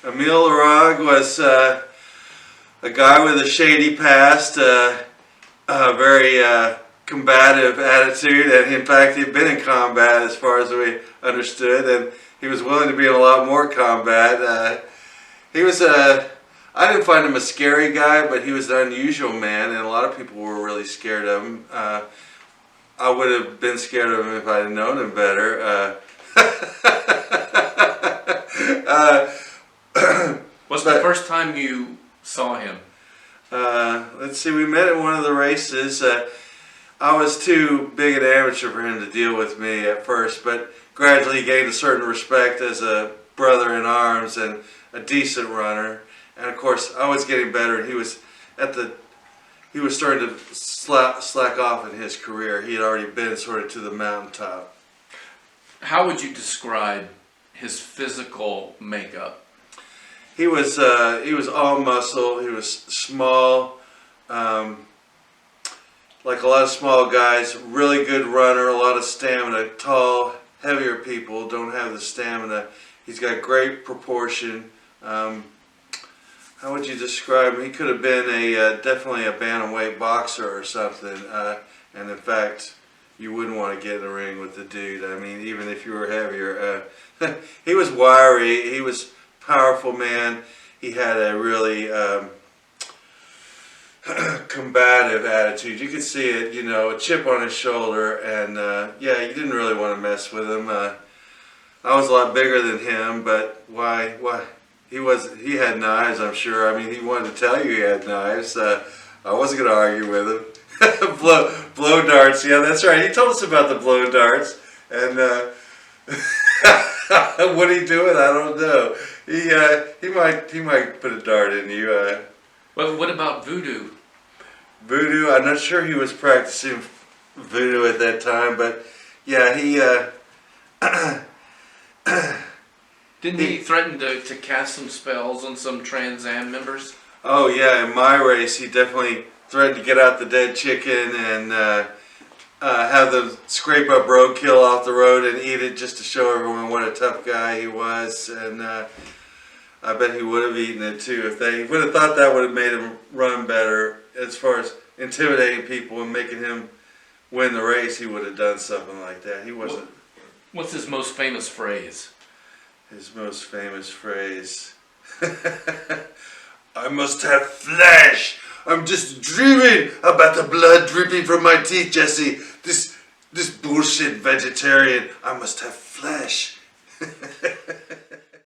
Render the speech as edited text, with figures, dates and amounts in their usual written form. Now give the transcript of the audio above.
Emile Laharrague was a guy with a shady past, a very combative attitude, and in fact he'd been in combat as far as we understood, and he was willing to be in a lot more combat. He was I didn't find him a scary guy, but he was an unusual man, and a lot of people were really scared of him. I would have been scared of him if I had known him better. What's the first time you saw him? Let's see, we met at one of the races. I was too big an amateur for him to deal with me at first, but gradually gained a certain respect as a brother in arms and a decent runner. And of course, I was getting better, and he was starting to slack off in his career. He had already been sort of to the mountaintop. How would you describe his physical makeup? He was all muscle. He was small, like a lot of small guys. Really good runner, a lot of stamina. Tall, heavier people don't have the stamina. He's got great proportion. How would you describe him? He could have been definitely a bantamweight boxer or something. And in fact, you wouldn't want to get in the ring with the dude. I mean, even if you were heavier. He was wiry. He was a powerful man. He had a really combative attitude. You could see it, you know, a chip on his shoulder. And yeah, you didn't really want to mess with him. I was a lot bigger than him, but why? He had knives, I'm sure. I mean, he wanted to tell you he had knives. I wasn't going to argue with him. blow darts, yeah, that's right. He told us about the blow darts. And what he do it, I don't know. He might put a dart in you. Well, what about voodoo? Voodoo, I'm not sure he was practicing voodoo at that time, but yeah, Didn't he threaten to cast some spells on some Trans Am members? Oh yeah, in my race he definitely threatened to get out the dead chicken and have them scrape up roadkill off the road and eat it just to show everyone what a tough guy he was. And I bet he would have eaten it too if they would have thought that would have made him run better. As far as intimidating people and making him win the race, he would have done something like that. He wasn't. What's his most famous phrase? His most famous phrase. I must have flesh. I'm just dreaming about the blood dripping from my teeth, Jesse. This bullshit vegetarian. I must have flesh.